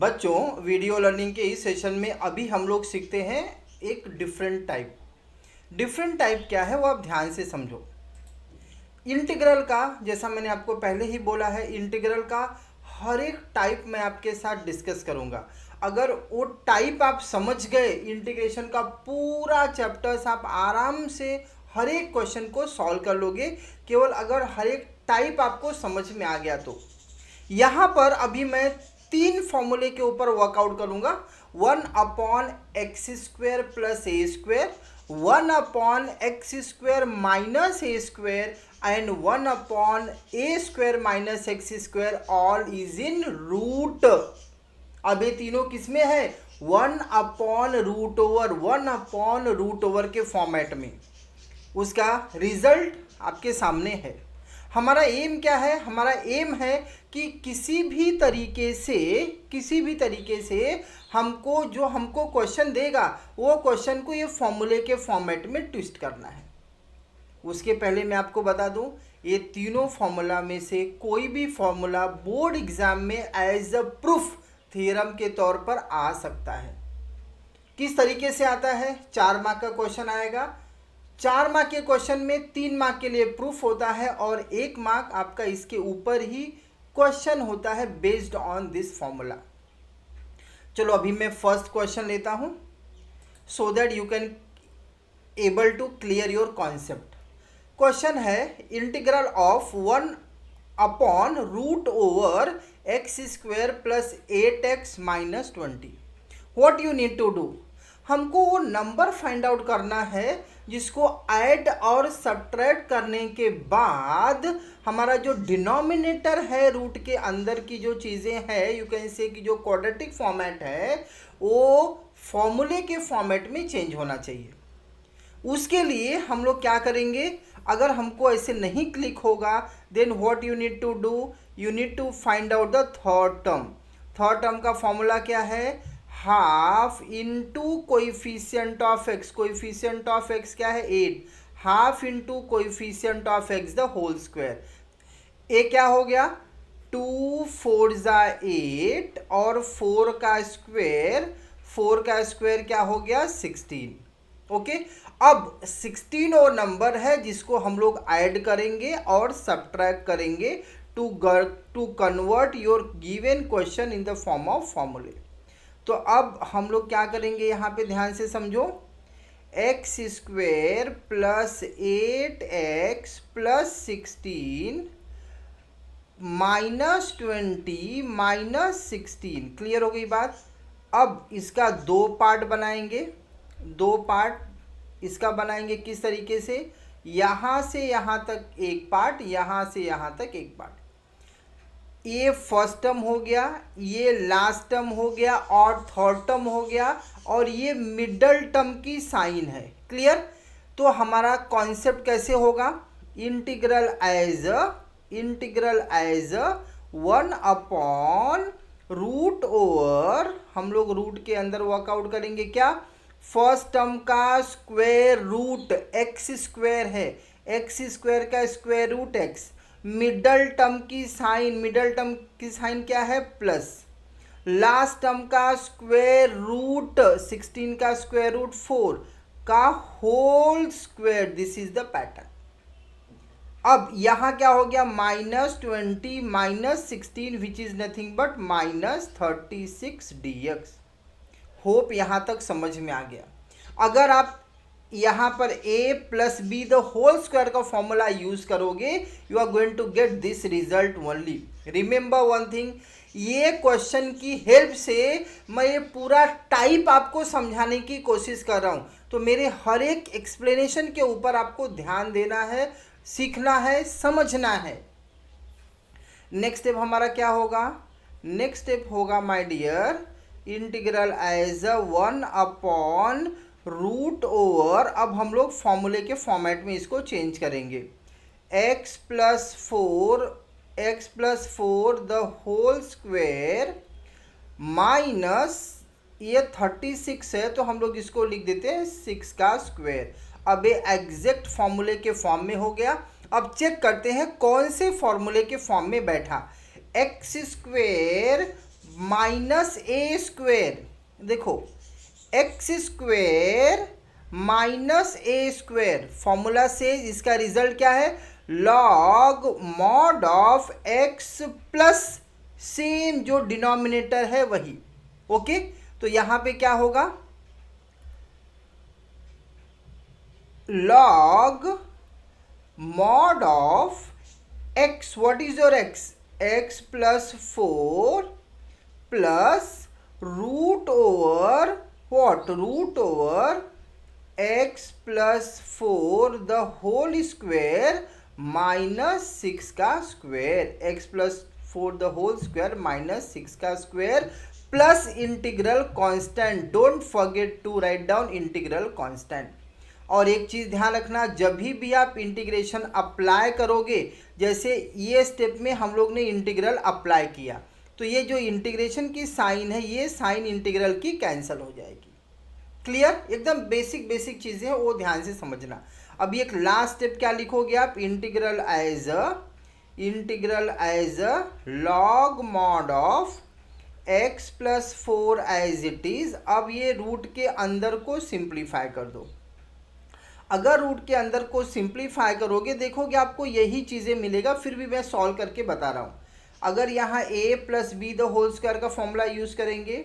बच्चों, video learning के इस सेशन में अभी हम लोग सीखते हैं एक डिफरेंट टाइप क्या है वो आप ध्यान से समझो। इंटीग्रल का, जैसा मैंने आपको पहले ही बोला है, इंटीग्रल का हर एक टाइप मैं आपके साथ डिस्कस करूंगा। अगर वो टाइप आप समझ गए, इंटीग्रेशन का पूरा चैप्टर्स आप आराम से हर एक क्वेश्चन को सॉल्व कर लोगे, केवल अगर हर एक टाइप आपको समझ में आ गया तो। यहाँ पर अभी मैं 3 फॉर्मूले के ऊपर वर्कआउट करूंगा। 1/x² plus A square, 1/x² minus A square and 1/a² minus x², all is in root. अब ये तीनों किसमें है? 1/√ओवर के फॉर्मेट में। उसका रिजल्ट आपके सामने है। हमारा एम क्या है? हमारा एम है कि किसी भी तरीके से हमको क्वेश्चन देगा, वो क्वेश्चन को ये फॉर्मूले के फॉर्मेट में ट्विस्ट करना है। उसके पहले मैं आपको बता दूं, ये तीनों फॉर्मूला में से कोई भी फॉर्मूला बोर्ड एग्जाम में एज अ प्रूफ थ्योरम के तौर पर आ सकता है। किस तरीके से आता है? 4 मार्क का क्वेश्चन आएगा। 4 मार्क के क्वेश्चन में 3 मार्क के लिए प्रूफ होता है और 1 मार्क आपका इसके ऊपर ही क्वेश्चन होता है बेस्ड ऑन दिस फॉर्मूला। चलो अभी मैं फर्स्ट क्वेश्चन लेता हूं so that you can able to clear your concept. Question है integral of 1/√x² plus 8x minus 20। What you need to do? हमको वो नंबर फाइंड आउट करना है जिसको ऐड और सब्ट्रैक्ट करने के बाद हमारा जो डिनोमिनेटर है रूट के अंदर की जो चीज़ें हैं, यू कैन से कि जो क्वाड्रेटिक फॉर्मेट है वो फॉर्मूले के फॉर्मेट में चेंज होना चाहिए। उसके लिए हम लोग क्या करेंगे? अगर हमको ऐसे नहीं क्लिक होगा then what you need to do? You need to find out the third term. Third term का फॉर्मूला क्या है? Half into coefficient of x. Coefficient of x क्या है? 8। Half into coefficient of x the whole square. ये क्या हो गया? 2 4 8 और 4 का स्क्वायर क्या हो गया? 16। ओके, अब 16 और नंबर है जिसको हम लोग ऐड करेंगे और सब्ट्रैक्ट करेंगे to convert your given question in the form of फॉर्मूले। तो अब हम लोग क्या करेंगे यहाँ पे ध्यान से समझो। x² plus 8x plus 16 minus 20 minus 16। Clear हो गई बात? अब इसका 2 पार्ट बनाएंगे। 2 पार्ट इसका बनाएंगे किस तरीके से? यहाँ से यहाँ तक एक पार्ट, यहाँ से यहाँ तक एक पार्ट। ये फर्स्ट टर्म हो गया, ये लास्ट टर्म हो गया और थर्ड टर्म हो गया और ये मिडल टर्म की साइन है। क्लियर? तो हमारा कॉन्सेप्ट कैसे होगा? इंटीग्रल एज 1/√ओवर, हम लोग रूट के अंदर वर्कआउट करेंगे क्या? फर्स्ट टर्म का स्क्वायर रूट x² है, x² का square root x। Middle term की साइन क्या है? प्लस। लास्ट टर्म का स्क्वायर रूट 16 का स्क्वायर रूट 4 का whole square. This is the pattern. अब यहां क्या हो गया? -20 minus 16 which is nothing but -36 dx। Hope यहां तक समझ में आ गया। अगर आप यहाँ पर a plus B the whole square का फॉर्मूला यूज करोगे, you are going to get this result only. Remember one thing, ये क्वेश्चन की हेल्प से मैं ये पूरा टाइप आपको समझाने की कोशिश कर रहा हूँ। तो मेरे हर एक एक्सप्लेनेशन के ऊपर आपको ध्यान देना है, सीखना है, समझना है। नेक्स्ट स्टेप हमारा क्या होगा? नेक्स्ट स्टेप होगा माय डियर इंटीग्रल एज 1/√ओवर। अब हम लोग फॉर्मूले के फॉर्मेट में इसको चेंज करेंगे। x plus 4 the whole square minus ये 36 है तो हम लोग इसको लिख देते हैं 6 का स्क्वायर। अब ये एग्जैक्ट फॉर्मूले के फॉर्म में हो गया। अब चेक करते हैं कौन से फॉर्मूले के फॉर्म में बैठा। x² माइनस ए स्क्वेयर, देखो x square minus A square, formula से इसका रिजल्ट क्या है, log mod of x plus same जो डिनोमिनेटर है वही। ओके, तो यहां पे क्या होगा, log mod of x, what is your x, x plus 4 plus root over what, root over x plus 4 the whole square minus 6 का square, x plus 4 the whole square minus 6 का square plus integral constant, don't forget to write down integral constant. और एक चीज़ ध्यान रखना, जब भी आप integration apply करोगे, जैसे ये स्टेप में हम लोग ने इंटीग्रल अप्लाई किया, तो ये जो इंटीग्रेशन की साइन है, ये साइन इंटीग्रल की कैंसिल हो जाएगी। क्लियर, एकदम बेसिक बेसिक चीज़ें हैं, वो ध्यान से समझना। अब एक लास्ट स्टेप क्या लिखोगे आप, integral as a log mod of x plus 4 as it is. अब ये रूट के अंदर को सिंप्लीफाई कर दो। अगर रूट के अंदर को सिंप्लीफाई करोगे, देखोगे आपको यही चीज़ें मिलेगा, फिर भी मैं सॉल्व करके बता रहा हूँ। अगर यहाँ a plus B the whole square का फॉर्मूला यूज़ करेंगे,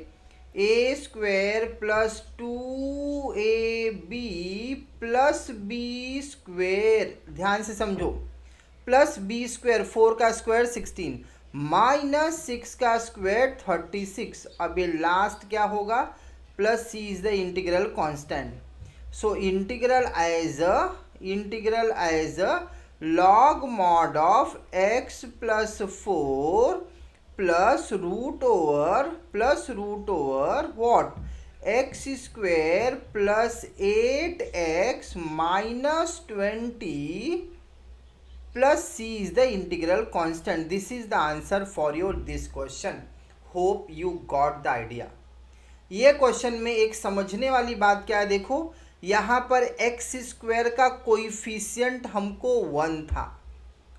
A square plus 2ab plus B square, ध्यान से समझो, प्लस बी स्क्वायर 4 का स्क्वायर 16 माइनस 6 का स्क्वायर 36। अब ये लास्ट क्या होगा, plus c is the integral constant. So integral as a log mod of x plus 4 plus root over what, x square plus 8x minus 20 plus c is the integral constant. This is the answer for your this question. Hope you got the idea. ये question में एक समझने वाली बात क्या है, देखो यहाँ पर एक्स स्क्वायर का कोइफिशिएंट हमको 1 था।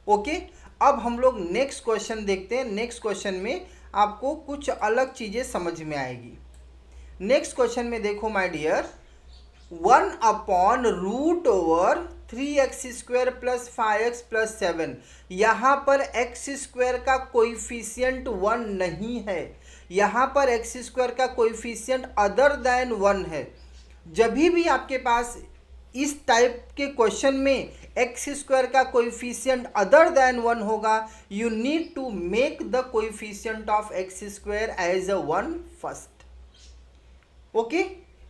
ओके, अब हम लोग नेक्स्ट क्वेश्चन देखते हैं। नेक्स्ट क्वेश्चन में आपको कुछ अलग चीज़ें समझ में आएगी। नेक्स्ट क्वेश्चन में देखो my dear, 1 upon root over 3x square plus 5x plus 7, यहाँ पर x स्क्वायर का कोइफिशिएंट 1 नहीं है, यहाँ पर x स्क्वायर का कोइफिशिएंट अदर देन 1 है। जब भी आपके पास इस टाइप के क्वेश्चन में x स्क्वायर का कोइफिशिएंट अदर देन 1 होगा, you need to make the coefficient of x square as a 1 first. Okay,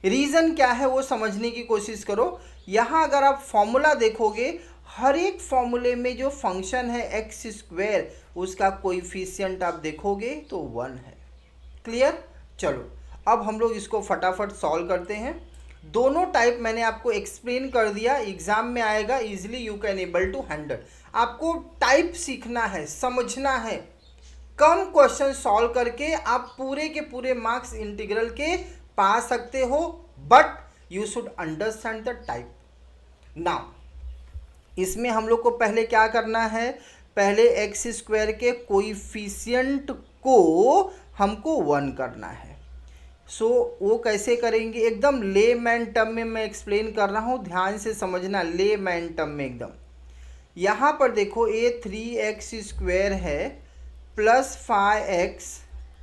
reason क्या है वो समझने की कोशिश करो। यहाँ अगर आप फॉर्मूला देखोगे, हर एक फॉर्मूले में जो फंक्शन है एक्स स्क्वायर, उसका कोइफिशिएंट आप देखोगे तो 1 है। क्लियर, चलो अब हम लोग इसको फटाफट सॉल्व करते हैं। दोनों टाइप मैंने आपको एक्सप्लेन कर दिया, एग्जाम में आएगा, easily you can able to handle. आपको टाइप सीखना है, समझना है, कम क्वेश्चन सॉल्व करके आप पूरे के पूरे मार्क्स इंटीग्रल के पा सकते हो, but you should understand the type. Now इसमें हम लोग को पहले क्या करना है, पहले एक्स स्क्वायर के कोइफिशिएंट को हमको 1 करना है। सो वो कैसे करेंगे, एकदम लेमैन टर्म में मैं एक्सप्लेन कर रहा हूँ, ध्यान से समझना, लेमैन टर्म में एकदम। यहाँ पर देखो ये 3x स्क्वायर है प्लस 5x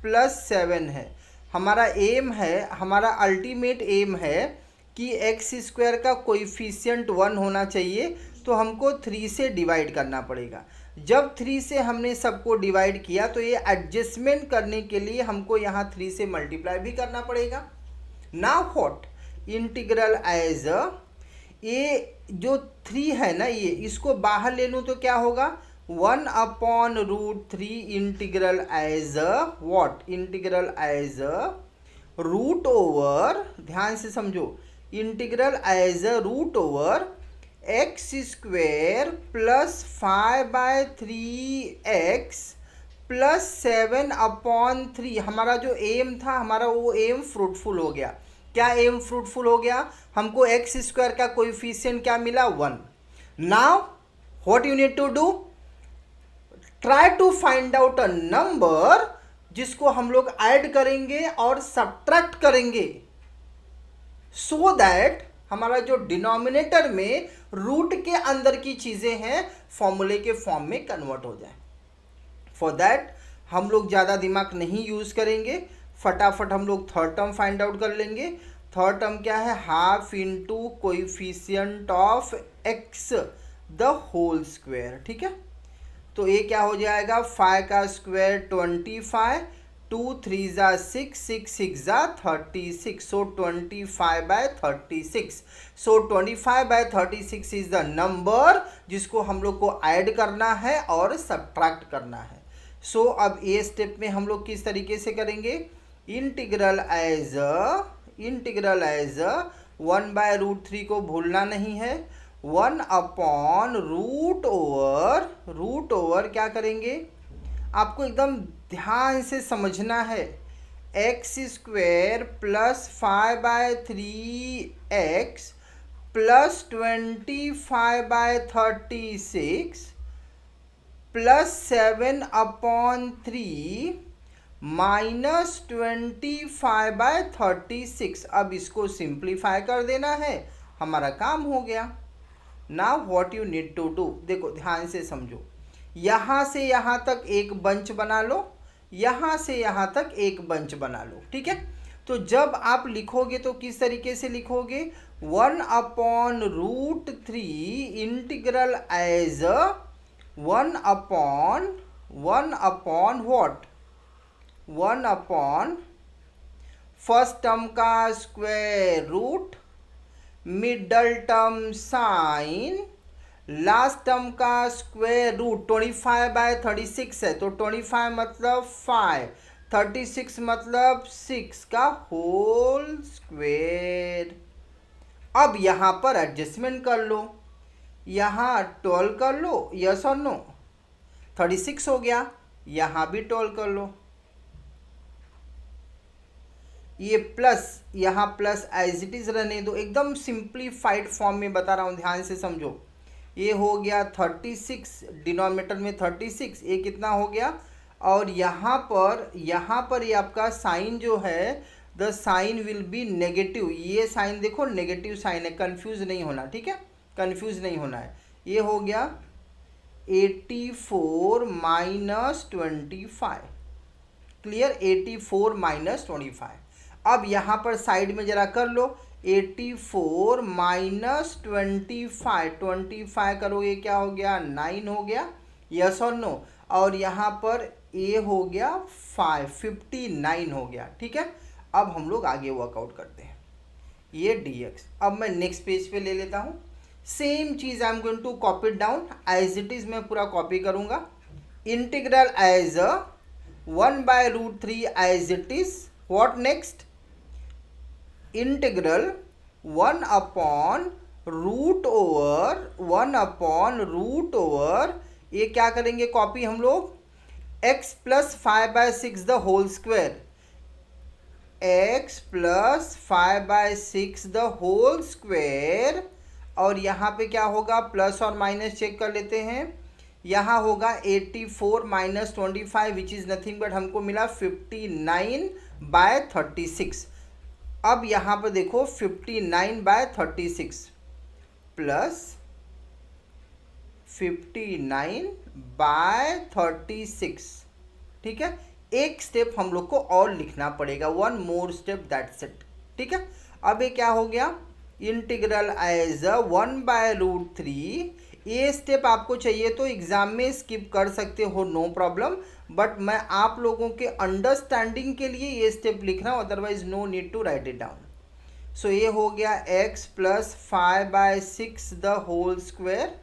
प्लस 7 है। हमारा एम है, हमारा अल्टीमेट एम है कि एक्स स्क्वायर का कोइफिशिएंट 1 होना चाहिए, तो हमको 3 से डिवाइड करना पड़ेगा। जब 3 से हमने सबको डिवाइड किया तो ये एडजस्टमेंट करने के लिए हमको यहाँ 3 से मल्टीप्लाई भी करना पड़ेगा। नाउ व्हाट, इंटीग्रल एज ये जो 3 है ना, ये इसको बाहर ले लूँ तो क्या होगा, 1 upon root 3 integral as what, integral as root over, ध्यान से समझो, integral as root over x square plus 5/3x plus 7 upon 3। हमारा जो एम था, हमारा वो एम फ्रूटफुल हो गया। क्या एम फ्रूटफुल हो गया, हमको एक्स स्क्वायर का कोएफिशिएंट क्या मिला, 1। Now what you need to do, try to find out a number जिसको हम लोग ऐड करेंगे और सब्ट्रैक्ट करेंगे, सो दैट हमारा जो डिनोमिनेटर में रूट के अंदर की चीजें हैं फॉर्मूले के फॉर्म में कन्वर्ट हो जाए। फॉर दैट हम लोग ज़्यादा दिमाग नहीं यूज करेंगे, फटाफट हम लोग थर्ड टर्म फाइंड आउट कर लेंगे। थर्ड टर्म क्या है, half into coefficient of x the whole square. ठीक है, तो ये क्या हो जाएगा, 5 का स्क्वायर 25, 2 3 ज़ा 6, 6 6 ज़ा 36, सो 25/36। सो 25/36 इज द नंबर जिसको हम लोग को ऐड करना है और सब्ट्रैक्ट करना है। सो अब ये स्टेप में हम लोग किस तरीके से करेंगे, इंटीग्रल एज 1/√3 को भूलना नहीं है, 1/√ओवर क्या करेंगे, आपको एकदम ध्यान से समझना है, x² plus 5/3x plus 25/36 plus 7/3 minus 25/36। अब इसको सिंप्लीफाई कर देना है, हमारा काम हो गया। Now what you need to do, देखो ध्यान से समझो, यहाँ से यहाँ तक एक बंच बना लो, यहाँ से यहाँ तक एक बंच बना लो। ठीक है, तो जब आप लिखोगे तो किस तरीके से लिखोगे, 1/√3 इंटीग्रल एज 1/1 फर्स्ट टर्म का square root, middle term sign, last term का स्क्वायर रूट। 25/36 है तो 25 मतलब 5, 36 मतलब 6 का होल स्क्वायर। अब यहाँ पर एडजस्टमेंट कर लो, यहाँ 12 कर लो, यस और नो, 36 हो गया, यहाँ भी 12 कर लो, ये प्लस यहाँ प्लस एज इट इज रहने दो, एकदम सिंप्लीफाइड फॉर्म में बता रहा हूँ, ध्यान से समझो। ये हो गया 36, डिनोमिनेटर में 36, ये कितना हो गया, और यहाँ पर ये आपका साइन जो है, the sign will be negative, ये साइन देखो नेगेटिव साइन है, कंफ्यूज नहीं होना। ठीक है, कंफ्यूज नहीं होना है। ये हो गया 84 माइनस 25, क्लियर, 84 माइनस 25। अब यहाँ पर साइड में जरा कर लो, 84 माइनस 25 करोगे क्या हो गया, 9 हो गया, यस और नो, और यहाँ पर ए हो गया 59 हो गया। ठीक है, अब हम लोग आगे वर्कआउट करते हैं, ये dx। अब मैं नेक्स्ट पेज पे ले लेता हूँ, सेम चीज I am going to copy it down as it is, मैं पूरा कॉपी करूंगा। Integral as 1/√3 as it is, what next, integral 1/√ओवर, ये क्या करेंगे कॉपी हम लोग, x plus 5/6 the whole square, x plus 5/6 the whole square, और यहाँ पे क्या होगा, प्लस और माइनस चेक कर लेते हैं, यहाँ होगा 84 minus 25 which is nothing but हमको मिला 59/36। अब यहाँ पर देखो 59/36 प्लस 59/36। ठीक है, एक स्टेप हम लोग को और लिखना पड़ेगा, 1 मोर स्टेप, दैट्स इट। ठीक है, अब ये क्या हो गया, इंटीग्रल एज 1/√3। ये स्टेप आपको चाहिए तो एग्जाम में स्किप कर सकते हो, नो प्रॉब्लम, बट मैं आप लोगों के अंडरस्टैंडिंग के लिए ये स्टेप लिख रहा हूँ, otherwise no need to write it down. So ये हो गया x plus 5/6 the whole square,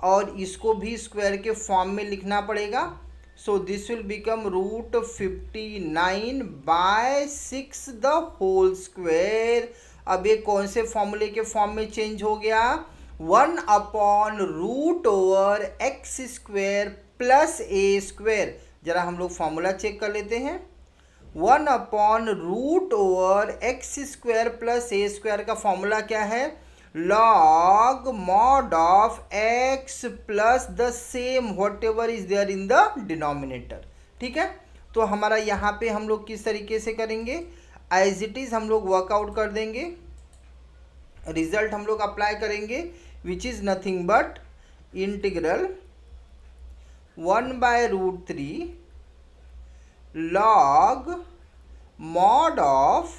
और इसको भी स्क्वायर के फॉर्म में लिखना पड़ेगा। So this will become √59/6 the whole square. अब ये कौन से फॉर्मूले के फॉर्म में चेंज हो गया, 1/√x² प्लस a²। जरा हम लोग फॉर्मूला चेक कर लेते हैं, 1/√x² प्लस a² का फॉर्मूला क्या है, log mod of x plus the same whatever is there in the denominator. ठीक है, तो हमारा यहाँ पे हम लोग किस तरीके से करेंगे, एज इट इज़ हम लोग वर्कआउट कर देंगे, रिजल्ट हम लोग अप्लाई करेंगे, which is nothing but integral 1/√3 log mod of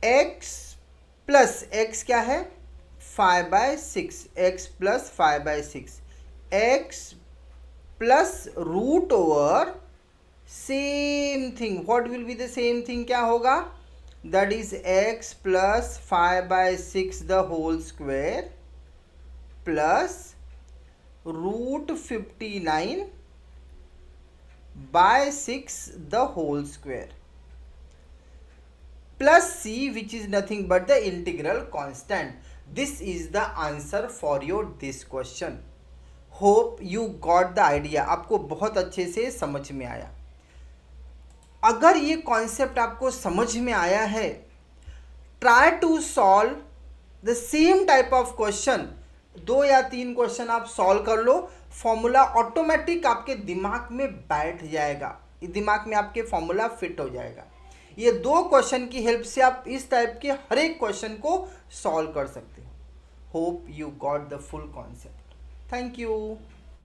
x plus x क्या है 5/6, x plus 5/6, x plus root over same thing, what will be the same thing, क्या होगा, that is x plus 5/6 the whole square plus √59/6 the whole square plus c, which is nothing but the integral constant. This is the answer for your this question. Hope you got the idea. आपको बहुत अच्छे से समझ में आया। अगर ये concept आपको समझ में आया है, try to solve the same type of question, 2 या 3 क्वेश्चन आप सॉल्व कर लो, फॉर्मूला ऑटोमेटिक आपके दिमाग में बैठ जाएगा, दिमाग में आपके फॉर्मूला फिट हो जाएगा। ये 2 क्वेश्चन की हेल्प से आप इस टाइप के हर एक क्वेश्चन को सॉल्व कर सकते हो। Hope you got the full concept. Thank you.